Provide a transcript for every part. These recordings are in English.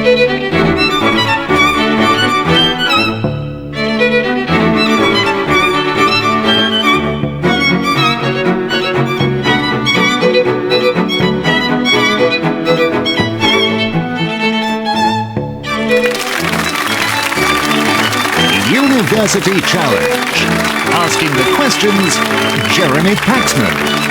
University Challenge. Asking the questions, Jeremy Paxman.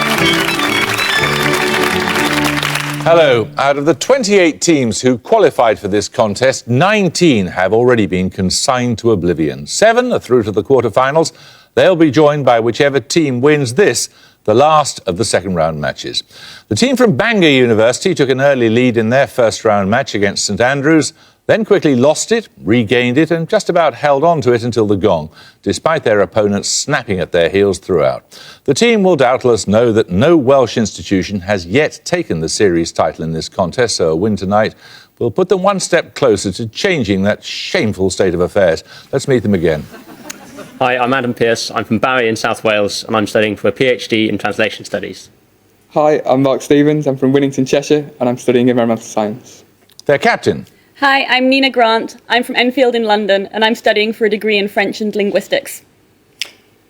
Hello. Out of the 28 teams who qualified for this contest, 19 have already been consigned to oblivion. 7 are through to the quarterfinals. They'll be joined by whichever team wins this, the last of the second round matches. The team from Bangor University took an early lead in their first round match against St Andrews, then quickly lost it, regained it and just about held on to it until the gong, despite their opponents snapping at their heels throughout. The team will doubtless know that no Welsh institution has yet taken the series title in this contest, so a win tonight will put them one step closer to changing that shameful state of affairs. Let's meet them again. Hi, I'm Adam Pearce. I'm from Barry in South Wales and I'm studying for a PhD in Translation Studies. Hi, I'm Mark Stevens. I'm from Winnington, Cheshire and I'm studying environmental science. Their captain. Hi, I'm Nina Grant. I'm from Enfield in London and I'm studying for a degree in French and linguistics.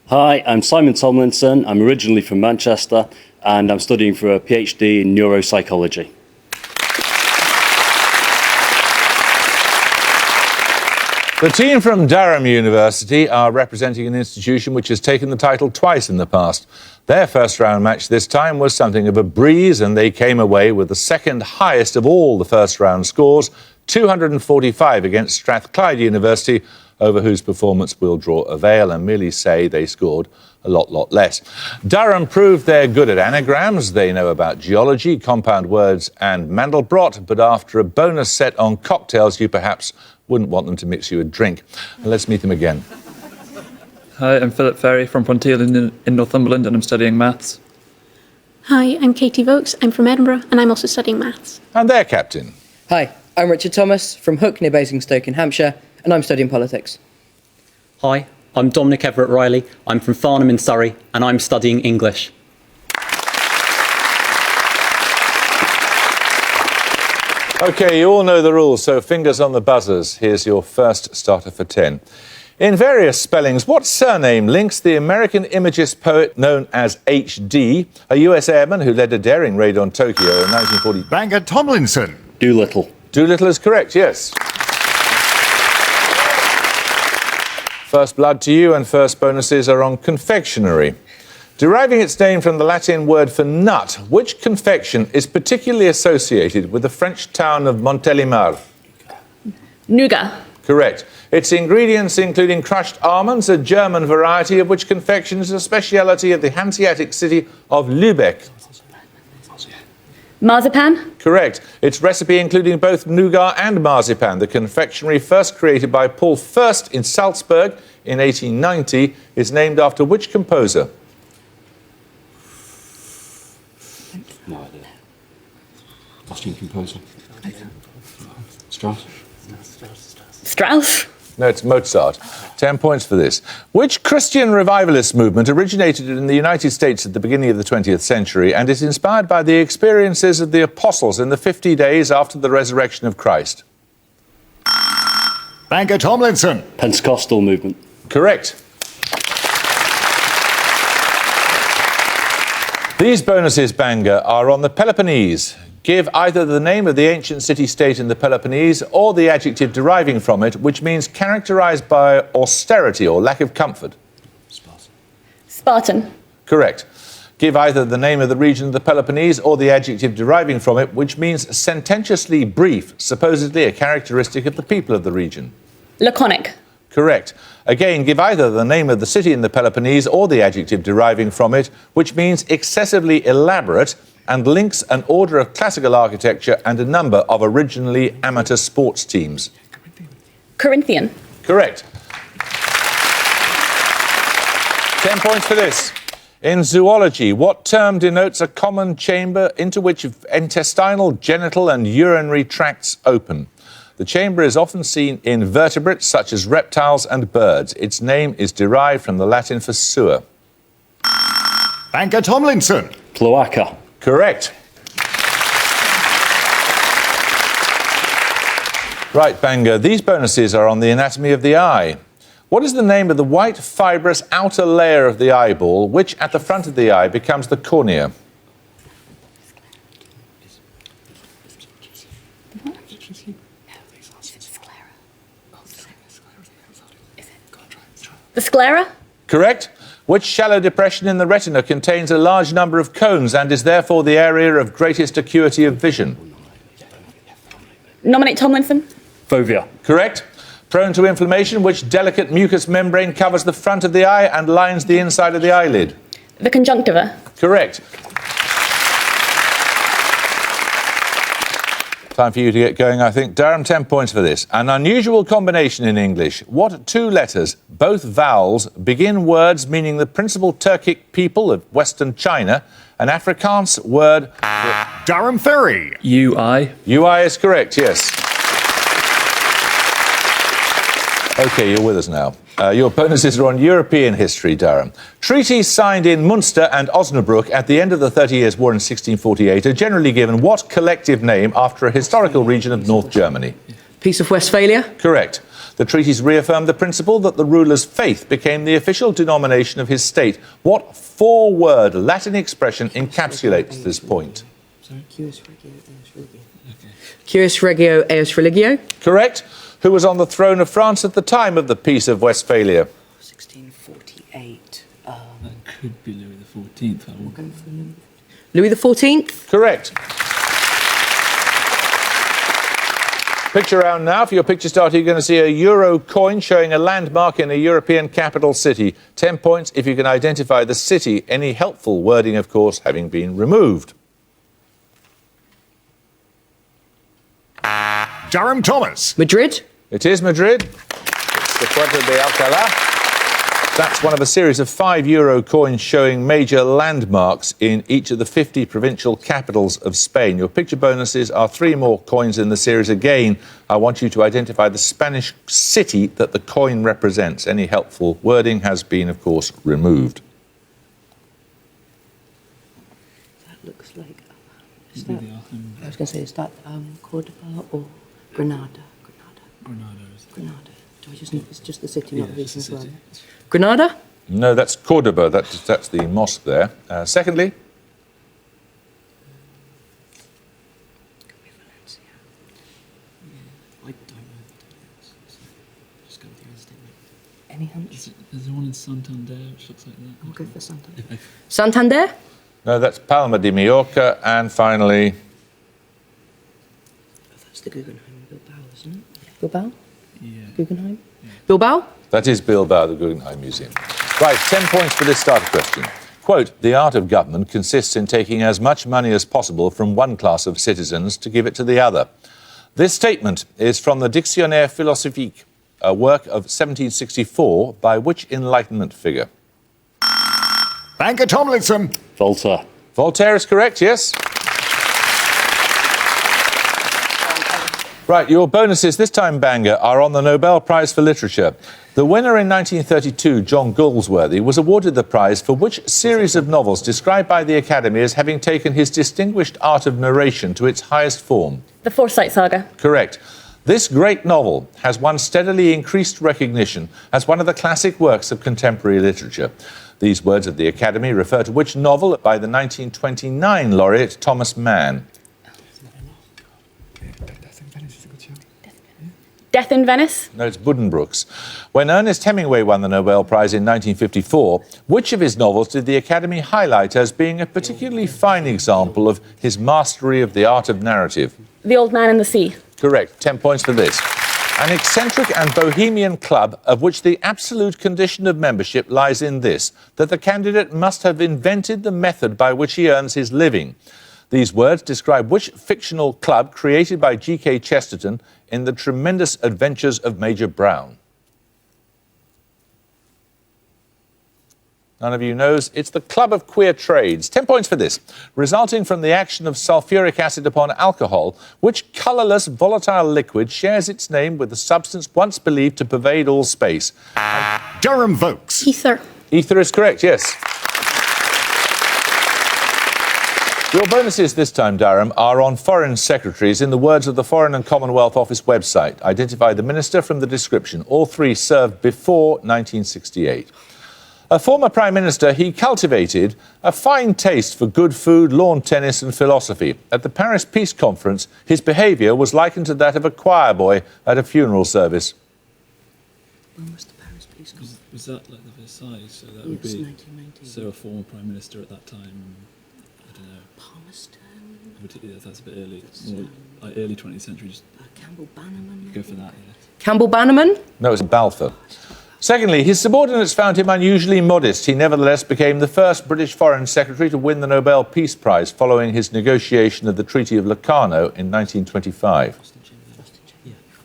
Hi, I'm Simon Tomlinson. I'm originally from Manchester and I'm studying for a PhD in neuropsychology. The team from Durham University are representing an institution which has taken the title twice in the past. Their first round match this time was something of a breeze and they came away with the second highest of all the first round scores, 245 against Strathclyde University, over whose performance we'll draw a veil and merely say they scored a lot less. Durham proved they're good at anagrams. They know about geology, compound words and Mandelbrot, but after a bonus set on cocktails, you perhaps wouldn't want them to mix you a drink. Let's meet them again. Hi, I'm Philip Ferry from Ponteland in Northumberland and I'm studying maths. Hi, I'm Katie Vokes. I'm from Edinburgh and I'm also studying maths. And their captain. Hi, I'm Richard Thomas from Hook near Basingstoke in Hampshire and I'm studying politics. Hi, I'm Dominic Everett Riley. I'm from Farnham in Surrey and I'm studying English. OK, you all know the rules, so fingers on the buzzers. Here's your first starter for 10. In various spellings, what surname links the American Imagist poet known as H.D., a US airman who led a daring raid on Tokyo in 1940? Bangor Tomlinson. Doolittle. Doolittle is correct, yes. First blood to you and first bonuses are on confectionery. Deriving its name from the Latin word for nut, which confection is particularly associated with the French town of Montélimar? Nougat. Correct. Its ingredients, including crushed almonds, a German variety of which confection is a speciality of the Hanseatic city of Lübeck. Marzipan. Correct. Its recipe including both nougat and marzipan. The confectionery, first created by Paul Furst in Salzburg in 1890, is named after which composer? No idea. Austrian composer. Strauss. Strauss. No, it's Mozart. 10 points for this. Which Christian revivalist movement originated in the United States at the beginning of the 20th century and is inspired by the experiences of the apostles in the 50 days after the resurrection of Christ? Bangor Tomlinson. Pentecostal movement. Correct. These bonuses, Bangor, are on the Peloponnese. Give either the name of the ancient city-state in the Peloponnese or the adjective deriving from it, which means characterised by austerity or lack of comfort. Spartan. Correct. Give either the name of the region of the Peloponnese or the adjective deriving from it, which means sententiously brief, supposedly a characteristic of the people of the region. Laconic. Correct. Again, give either the name of the city in the Peloponnese or the adjective deriving from it, which means excessively elaborate and links an order of classical architecture and a number of originally amateur sports teams. Corinthian. Correct. 10 points for this. In zoology, what term denotes a common chamber into which intestinal, genital and urinary tracts open? The chamber is often seen in vertebrates such as reptiles and birds. Its name is derived from the Latin for sewer. Bangor Tomlinson. Cloaca. Correct. Right, Bangor, these bonuses are on the anatomy of the eye. What is the name of the white, fibrous outer layer of the eyeball, which at the front of the eye becomes the cornea? The sclera? Correct. Which shallow depression in the retina contains a large number of cones and is therefore the area of greatest acuity of vision? Nominate Tomlinson. Fovea. Correct. Prone to inflammation, which delicate mucous membrane covers the front of the eye and lines the inside of the eyelid? The conjunctiva. Correct. Time for you to get going, I think. Durham, 10 points for this. An unusual combination in English. What two letters, both vowels, begin words meaning the principal Turkic people of Western China? An Afrikaans word... Durham Ferry. UI. UI is correct, yes. OK, you're with us now. Your bonuses are on European history, Durham. Treaties signed in Munster and Osnabrück at the end of the 30 Years' War in 1648 are generally given what collective name after a historical region of North Germany? Peace of Westphalia. Correct. The treaties reaffirmed the principle that the ruler's faith became the official denomination of his state. What four-word Latin expression encapsulates this point? Cuius regio eos religio. Correct. Who was on the throne of France at the time of the Peace of Westphalia? 1648. That could be Louis XIV. Louis XIV. Correct. Picture round now. For your picture starter, you're going to see a euro coin showing a landmark in a European capital city. 10 points if you can identify the city. Any helpful wording, of course, having been removed. Durham Thomas. Madrid. It is Madrid. It's the Puerto de Alcalá. That's one of a series of 5 euro coins showing major landmarks in each of the 50 provincial capitals of Spain. Your picture bonuses are 3 more coins in the series. Again, I want you to identify the Spanish city that the coin represents. Any helpful wording has been, of course, removed. That looks like... Is that, I was going to say, is that Cordoba or Granada? Granada. Do I just need... It's just the city, not the region as well. Granada? No, that's Cordoba. That's the mosque there. Secondly? I don't know. Just go with your instinct. Any hunch? There's the one in Santander, which looks like that. I'll go for Santander. Santander? No, that's Palma de Mallorca. And finally... That's the Guggenheim Bilbao, isn't it? Bilbao? Yeah. Guggenheim? Yeah. Bilbao? That is Bilbao, the Guggenheim Museum. Right, 10 points for this starter question. Quote, the art of government consists in taking as much money as possible from one class of citizens to give it to the other. This statement is from the Dictionnaire philosophique, a work of 1764 by which Enlightenment figure? Banker Tomlinson. Voltaire. Voltaire is correct, yes. Right, your bonuses this time, Bangor, are on the Nobel Prize for Literature. The winner in 1932, John Galsworthy, was awarded the prize for which series of novels described by the Academy as having taken his distinguished art of narration to its highest form? The Forsyte Saga. Correct. This great novel has won steadily increased recognition as one of the classic works of contemporary literature. These words of the Academy refer to which novel by the 1929 laureate Thomas Mann? Death in Venice. No, it's Buddenbrooks. When Ernest Hemingway won the Nobel Prize in 1954, which of his novels did the Academy highlight as being a particularly fine example of his mastery of the art of narrative? The Old Man and the Sea. Correct. 10 points for this. An eccentric and bohemian club of which the absolute condition of membership lies in this, that the candidate must have invented the method by which he earns his living. These words describe which fictional club created by G.K. Chesterton in The Tremendous Adventures of Major Brown? None of you knows. It's the Club of Queer Trades. 10 points for this. Resulting from the action of sulfuric acid upon alcohol, which colourless volatile liquid shares its name with the substance once believed to pervade all space? Durham Vokes. Ether. Ether is correct, yes. Your bonuses this time, Durham, are on foreign secretaries in the words of the Foreign and Commonwealth Office website. Identify the minister from the description. All three served before 1968. A former Prime Minister, he cultivated a fine taste for good food, lawn tennis and philosophy. At the Paris Peace Conference, his behaviour was likened to that of a choir boy at a funeral service. When was the Paris Peace Conference? Was that like the Versailles? So that would Yes, be 1919. so a former Prime Minister at that time. I don't know. Palmerston. Yeah, that's a bit early. More like early 20th century. Just Campbell Bannerman. go for that. Yeah. Campbell Bannerman? No, it was Balfour. Secondly, his subordinates found him unusually modest. He nevertheless became the first British Foreign Secretary to win the Nobel Peace Prize following his negotiation of the Treaty of Locarno in 1925.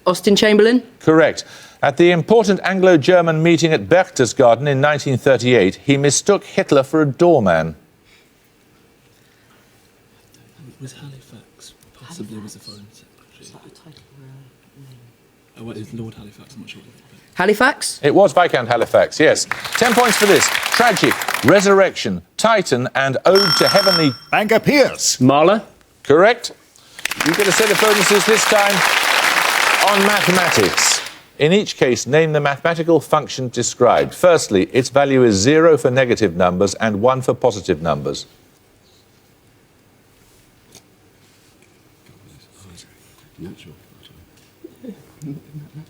Austin Chamberlain? Correct. At the important Anglo-German meeting at Berchtesgaden in 1938, he mistook Hitler for a doorman. Was Halifax possibly was a Foreign Secretary? Is that a title or a name? Oh, what is Lord Halifax? I'm not sure. Halifax? It was Viscount Halifax, yes. 10 points for this. Tragic, Resurrection, Titan and Ode to Heavenly... Bangor Pierce. Marla. Correct. You get a set of bonuses this time on mathematics. In each case, name the mathematical function described. Firstly, its value is 0 for negative numbers and 1 for positive numbers.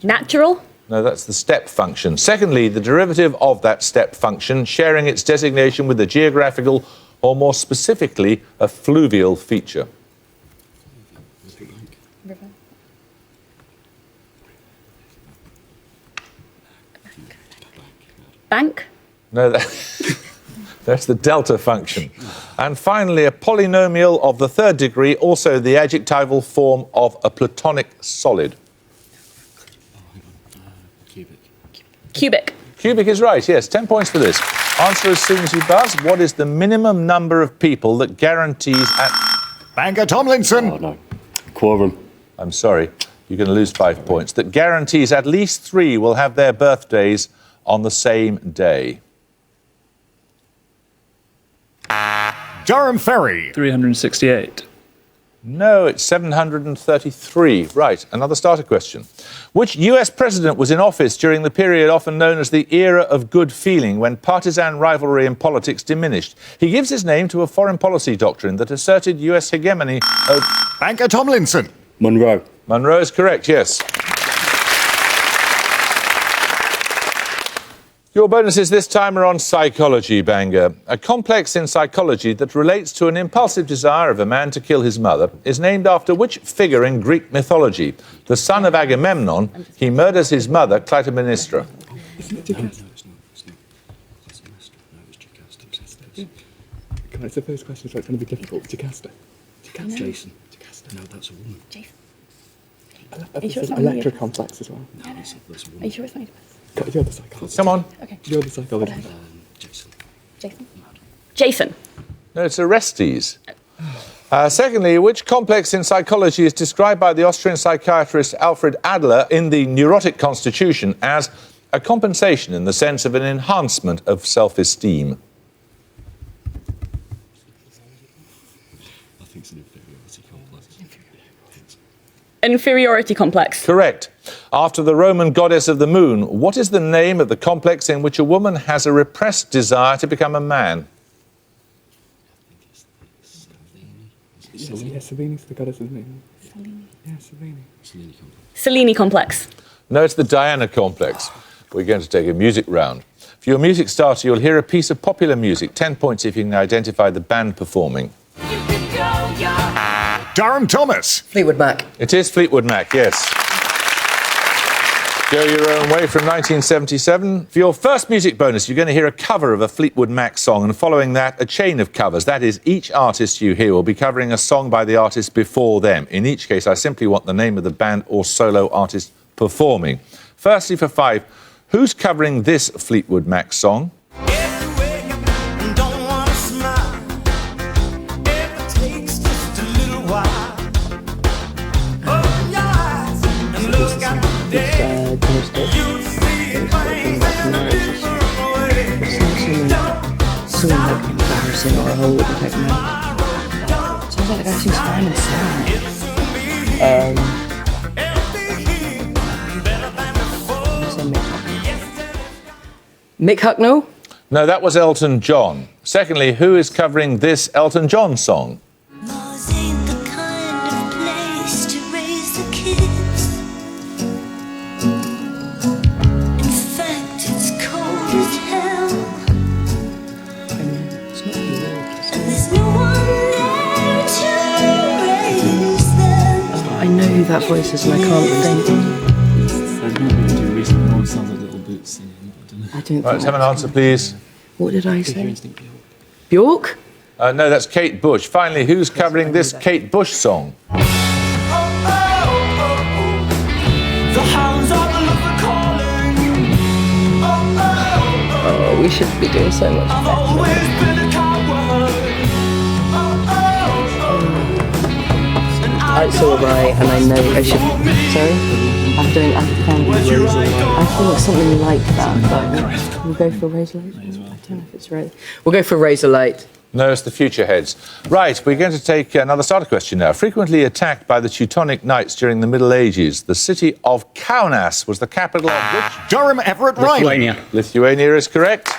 Natural. No, that's the step function. Secondly, the derivative of that step function, sharing its designation with a geographical, or more specifically, a fluvial feature. Bank. No, that's the delta function. And finally, a polynomial of the third degree, also the adjectival form of a Platonic solid. Cubic. Cubic is right, yes. 10 points for this. Answer as soon as you buzz. What is the minimum number of people that guarantees at... Bangor Tomlinson. Oh, no. Quorum. I'm sorry, you're going to lose 5 points. That guarantees at least 3 will have their birthdays on the same day. Durham Ferry. 368. No, it's 733. Right, another starter question. Which US president was in office during the period often known as the era of good feeling, when partisan rivalry in politics diminished? He gives his name to a foreign policy doctrine that asserted US hegemony over... Bangor Tomlinson. Monroe. Monroe is correct, yes. Your bonuses this time are on psychology, Bangor. A complex in psychology that relates to an impulsive desire of a man to kill his mother is named after which figure in Greek mythology? The son of Agamemnon, he murders his mother, Clytemnestra. Come on, it's the first question, so it's going to be difficult. Jocasta. Jason. No, that's a woman. Jason. It's Electra complex as well. No, that's a woman. Are you sure it's not? You're the psychologist. Come on. Okay. You're the psychologist. Jason. Jason. Jason. No, it's Orestes. Secondly, which complex in psychology is described by the Austrian psychiatrist Alfred Adler in the Neurotic Constitution as a compensation in the sense of an enhancement of self-esteem? I think it's an inferiority complex. Inferiority complex. Correct. After the Roman goddess of the moon, what is the name of the complex in which a woman has a repressed desire to become a man? Yeah, Savini's the goddess of the moon. Yeah, Savini. Cellini complex. No, it's the Diana complex. We're going to take a music round. For your music starter, you'll hear a piece of popular music. 10 points if you can identify the band performing. Durham Thomas. Fleetwood Mac. It is Fleetwood Mac, yes. Go Your Own Way from 1977. For your first music bonus, you're going to hear a cover of a Fleetwood Mac song, and following that, a chain of covers. That is, each artist you hear will be covering a song by the artist before them. In each case, I simply want the name of the band or solo artist performing. Firstly, for 5, who's covering this Fleetwood Mac song? Something like embarrassing or a hole with the Sounds like the guy who sings Simon's Mick Hucknall? No, that was Elton John. Secondly, who is covering this Elton John song? Mars ain't the kind of place to raise the kids. In fact, it's cold as hell. And there's no one there to raise them. I know who that voice is and I can't think. Sounds like Little Boots singing. I don't Right, let's have an answer, please. What did I say? Bjork? No, that's Kate Bush. Finally, who's covering this Kate Bush song? The hounds of love are calling. Oh, we should be doing so much I've better. always been a coward. It's alright, and I know I should. Sorry? I can't do Razor. I think something like that, but we'll go for Razor Light. I don't know if it's right. We'll go for Razor Light. No, it's the Future Heads. Right, we're going to take another starter question now. Frequently attacked by the Teutonic Knights during the Middle Ages, the city of Kaunas was the capital of which? Durham Everett Riley. Lithuania. Lithuania is correct.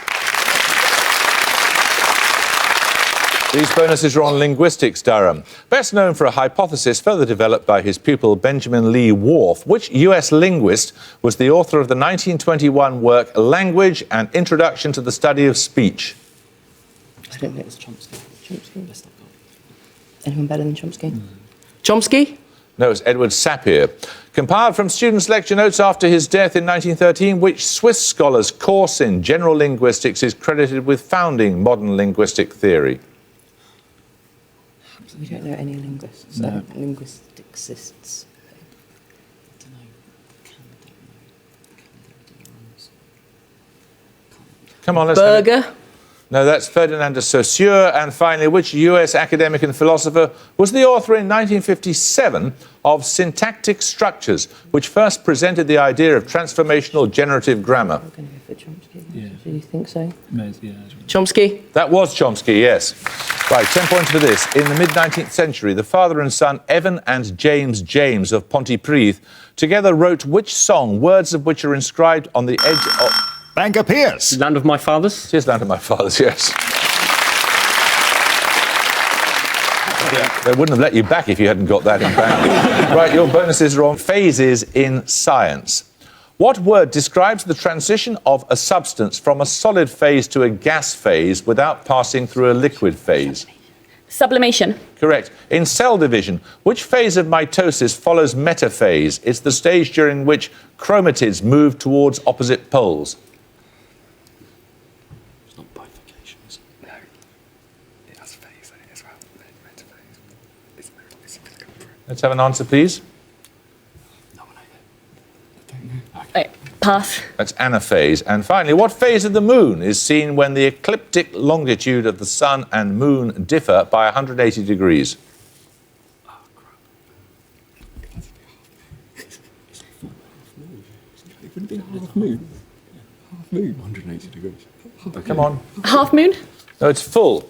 These bonuses are on linguistics, Durham. Best known for a hypothesis further developed by his pupil Benjamin Lee Whorf, which US linguist was the author of the 1921 work Language and Introduction to the Study of Speech? I don't know. It's Chomsky. Anyone better than Chomsky? Chomsky? No, it's Edward Sapir. Compiled from students' lecture notes after his death in 1913, which Swiss scholar's course in general linguistics is credited with founding modern linguistic theory? We don't know any linguists. No. Linguisticists. Come on, let's have it. Berger? No, that's Ferdinand de Saussure. And finally, which US academic and philosopher was the author in 1957 of Syntactic Structures, which first presented the idea of transformational generative grammar? We're going to go for Chomsky. Yeah. Do you think so? Yeah. Chomsky? That was Chomsky, yes. Right, 10 points for this. In the mid-19th century, the father and son Evan and James James of Pontypridd together wrote which song, words of which are inscribed on the edge of... Bangor Pierce. Land of My Fathers. It is Land of My Fathers, yes. They wouldn't have let you back if you hadn't got that in Bangor. Right, your bonuses are on phases in science. What word describes the transition of a substance from a solid phase to a gas phase without passing through a liquid phase? Sublimation. Correct. In cell division, which phase of mitosis follows metaphase? It's the stage during which chromatids move towards opposite poles. It's not bifurcation, is it? No. It has phase in it as well. Metaphase. It's circumference. Let's have an answer, please. No one I don't know. Pass. That's anaphase. And finally, what phase of the moon is seen when the ecliptic longitude of the sun and moon differ by 180 degrees? Oh, crap. It wouldn't be a half moon. Half moon, 180 degrees. Come on. Half moon. No, it's full.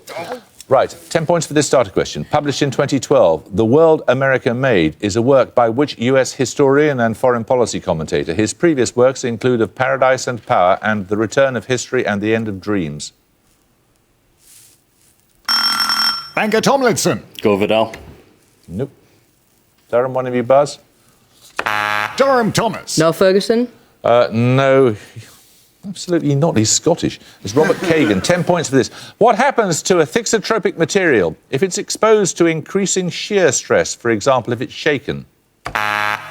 Right, 10 points for this starter question. Published in 2012, The World America Made is a work by which US historian and foreign policy commentator? His previous works include Of Paradise and Power and The Return of History and the End of Dreams. Bangor Tomlinson. Go Vidal. Nope. Durham, one of you buzz? Durham Thomas. Noel Ferguson? No. Absolutely not. He's Scottish. It's Robert Kagan. 10 points for this. What happens to a thixotropic material if it's exposed to increasing shear stress, for example, if it's shaken?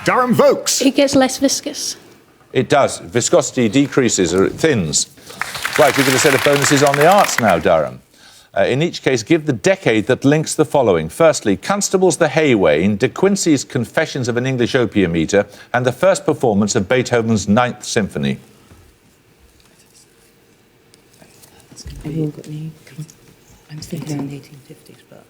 Durham Vokes. It gets less viscous. It does. Viscosity decreases or it thins. Right, we're going to set of bonuses on the arts now, Durham. In each case, give the decade that links the following. Firstly, Constable's The Haywain, De Quincey's Confessions of an English Opium Eater, and the first performance of Beethoven's Ninth Symphony. Anyone got any? I'm thinking around the 1850s, but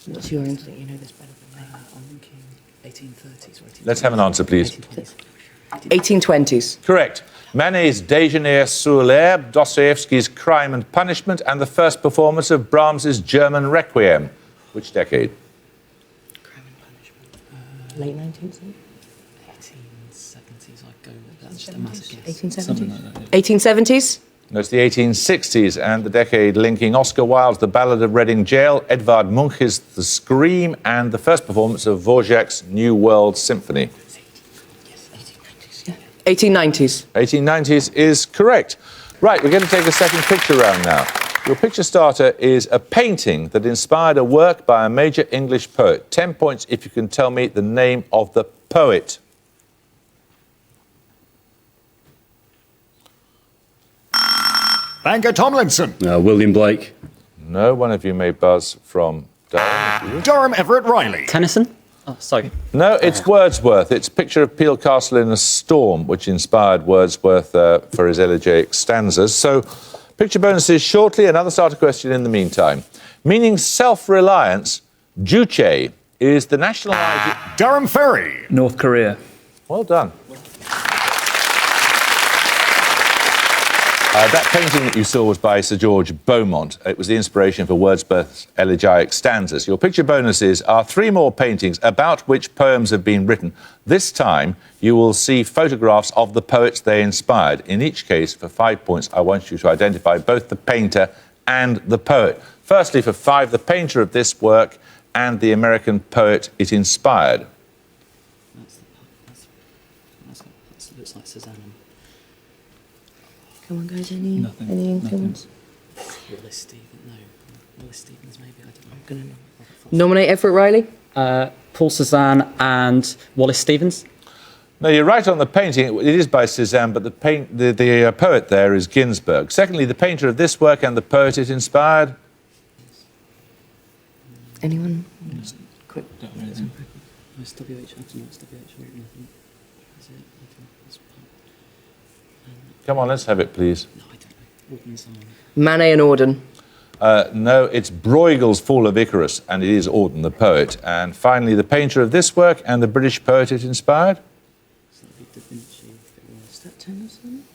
what's your instinct? You know this better than me. I'm thinking 1830s or 1820s. Let's have an answer, please. 1820s. Correct. Manet's Déjeuner sur l'herbe, Dostoevsky's Crime and Punishment, and the first performance of Brahms's German Requiem. Which decade? Late 19th century? 1870s, I'd go with that. Just a massive guess. 1870s? Something like that, yeah. 1870s? No, it's the 1860s and the decade linking Oscar Wilde's The Ballad of Reading Gaol, Edvard Munch's The Scream, and the first performance of Dvorak's New World Symphony. 1890s. 1890s is correct. Right, we're going to take a second picture round now. Your picture starter is a painting that inspired a work by a major English poet. 10 points if you can tell me the name of the poet. Banker Tomlinson. William Blake. No, one of you may buzz from Durham. Durham Everett Riley. Tennyson? Oh, sorry. No, it's Wordsworth. It's Picture of Peel Castle in a Storm, which inspired Wordsworth for his elegiac stanzas. So, picture bonuses shortly. Another starter question in the meantime. Meaning self-reliance, Juche is the national idea. Durham Ferry. North Korea. Well done. That painting that you saw was by Sir George Beaumont. It was the inspiration for Wordsworth's elegiac stanzas. Your picture bonuses are 3 more paintings about which poems have been written. This time, you will see photographs of the poets they inspired. In each case, for 5 points, I want you to identify both the painter and the poet. Firstly, for 5, the painter of this work and the American poet it inspired. That looks like Susanna. Come on, guys, any Nothing. influence? Willis Stevens, no. Willis Stevens, maybe, I don't know. I'm going to nominate Everett Riley. Paul Cézanne and Wallace Stevens. No, you're right on the painting. It is by Cézanne, but the poet there is Ginsberg. Secondly, the painter of this work and the poet it inspired. Anyone? Quick. Don't know anything. It's WH, I don't know, it's WH, nothing. Is it? It's Come on, let's have it, please. no, I don't know. Auden Song. Manet and Auden. No, it's Bruegel's Fall of Icarus, and it is Auden, the poet. And finally, the painter of this work and the British poet it inspired. So that'd be Da Vinci, if it was. Is that Tennyson?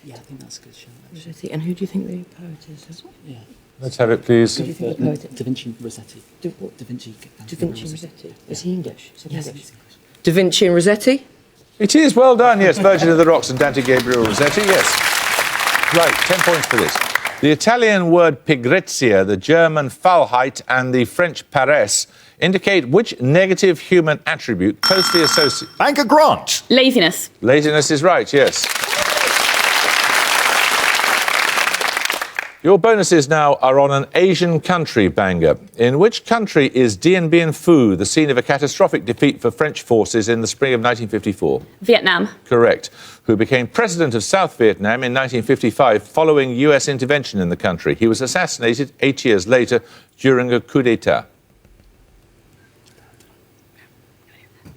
Yeah, I think that's a good shout, actually. Rossetti. And who do you think the poet is? Yeah. Let's have it, please. Who do you think the poet is? Da Vinci Rossetti. What? Da Vinci. Da Vinci and Rossetti. Is he English? Is he Yes, English? he's English. Da Vinci and Rossetti. It is, well done, yes. Virgin of the Rocks and Dante Gabriel Rossetti, yes. Right, 10 points for this. The Italian word pigrizia, the German Faulheit, and the French paresse indicate which negative human attribute closely associated. Banker Grant. Laziness. Laziness is right, yes. Your bonuses now are on an Asian country, Bangor. In which country is Dien Bien Phu the scene of a catastrophic defeat for French forces in the spring of 1954? Vietnam. Correct. Who became president of South Vietnam in 1955 following US intervention in the country. He was assassinated 8 years later during a coup d'etat.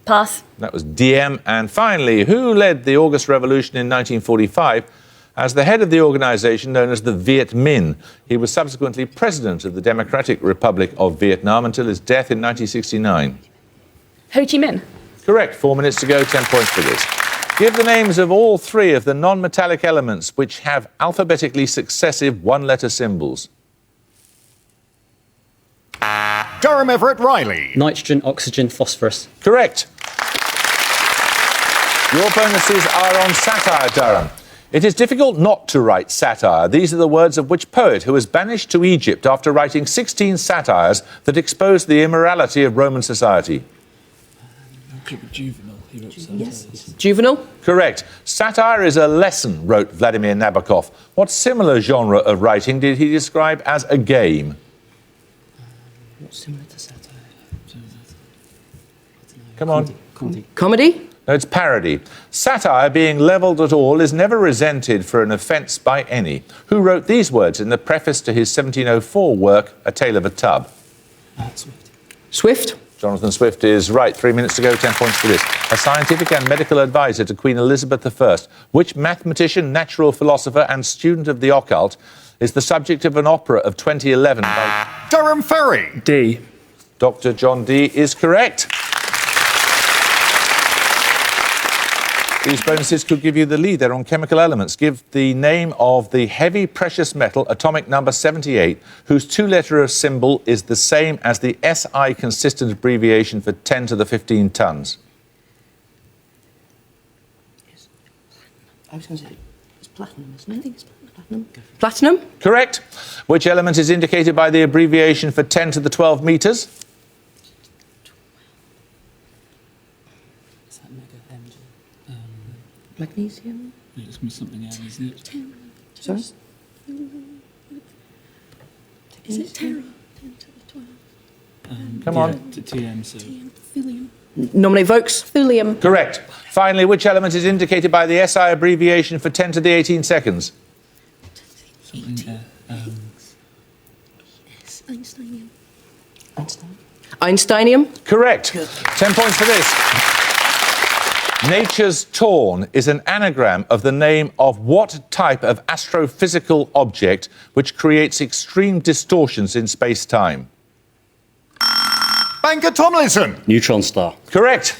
Pass. That was Diem. And finally, who led the August Revolution in 1945 as the head of the organisation known as the Viet Minh? He was subsequently president of the Democratic Republic of Vietnam until his death in 1969. Ho Chi Minh. Correct. 4 minutes to go, 10 points for this. Give the names of all 3 of the non-metallic elements which have alphabetically successive one-letter symbols. Durham Everett Riley. Nitrogen, oxygen, phosphorus. Correct. Your bonuses are on satire, Durham. It is difficult not to write satire. These are the words of which poet who was banished to Egypt after writing 16 satires that exposed the immorality of Roman society? Juvenal. He wrote some Yes. Juvenal. Correct. Satire is a lesson, wrote Vladimir Nabokov. What similar genre of writing did he describe as a game? What's similar to satire? Come on. Comedy. No, it's parody. Satire, being levelled at all, is never resented for an offence by any. Who wrote these words in the preface to his 1704 work, A Tale of a Tub? Swift. Swift. Jonathan Swift is right. 3 minutes to go, 10 points for this. A scientific and medical advisor to Queen Elizabeth I. Which mathematician, natural philosopher and student of the occult is the subject of an opera of 2011 by... Durham Ferry. D. Dr. John Dee is correct. These bonuses could give you the lead. They're on chemical elements. Give the name of the heavy precious metal, atomic number 78, whose two-letter symbol is the same as the SI consistent abbreviation for 10 to the 15 tons. I was going to say it's platinum, isn't it? I think it's platinum. Platinum? Correct. Which element is indicated by the abbreviation for 10 to the 12 metres? Is that mega energy? Magnesium? It's going to be something else, isn't it? Sorry? Is it Terra? 10 to the 12. Come on. TM, so. Thulium. Nominate Vokes? Thulium. Correct. Finally, which element is indicated by the SI abbreviation for 10 to the 18 seconds? Something there. Yes, Einsteinium. Einstein. Einsteinium? Correct. 10 points for this. Nature's Torn is an anagram of the name of what type of astrophysical object which creates extreme distortions in space-time? Bangor Tomlinson. Neutron star. Correct.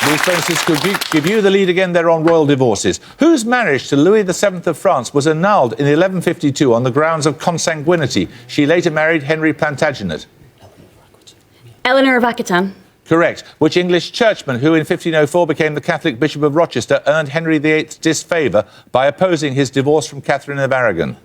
These bonuses could give you the lead again. They're on royal divorces. Whose marriage to Louis VII of France was annulled in 1152 on the grounds of consanguinity? She later married Henry Plantagenet. Eleanor of Aquitaine. Correct. Which English churchman, who in 1504 became the Catholic Bishop of Rochester, earned Henry VIII's disfavour by opposing his divorce from Catherine of Aragon?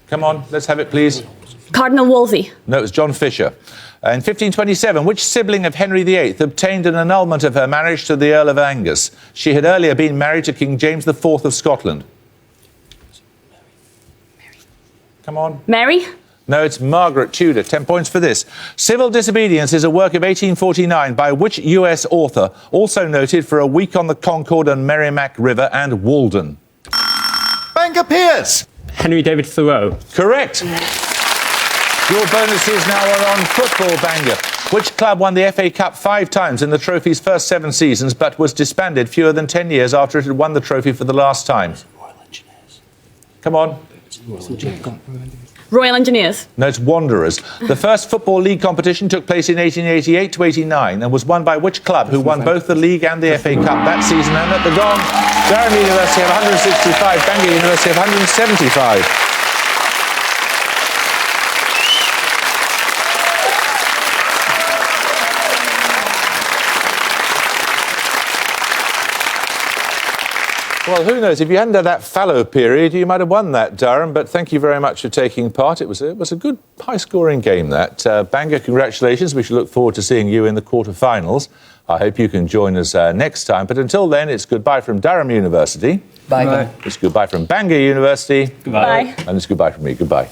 Come on, let's have it, please. Cardinal Wolsey. No, it was John Fisher. In 1527, which sibling of Henry VIII obtained an annulment of her marriage to the Earl of Angus? She had earlier been married to King James IV of Scotland. Come on. Mary. No, it's Margaret Tudor. 10 points for this. Civil Disobedience is a work of 1849 by which US author, also noted for A Week on the Concord and Merrimack River and Walden? Bangor Pierce. Henry David Thoreau. Correct. Your bonuses now are on football, Bangor. Which club won the FA Cup 5 times in the trophy's first 7 seasons, but was disbanded fewer than 10 years after it had won the trophy for the last time? Royal Engineers. Come on. Royal Engineers. No, it's Wanderers. The first Football League competition took place in 1888 to 89 and was won by which club, who won both the league and the FA Cup that season? And at the gong, Durham University have 165, Bangor University have 175. Well, who knows? If you hadn't had that fallow period, you might have won that, Durham. But thank you very much for taking part. It was a good, high-scoring game, that. Bangor, congratulations. We should look forward to seeing you in the quarter-finals. I hope you can join us next time. But until then, it's goodbye from Durham University. Bye. It's goodbye from Bangor University. Goodbye. And it's goodbye from me. Goodbye.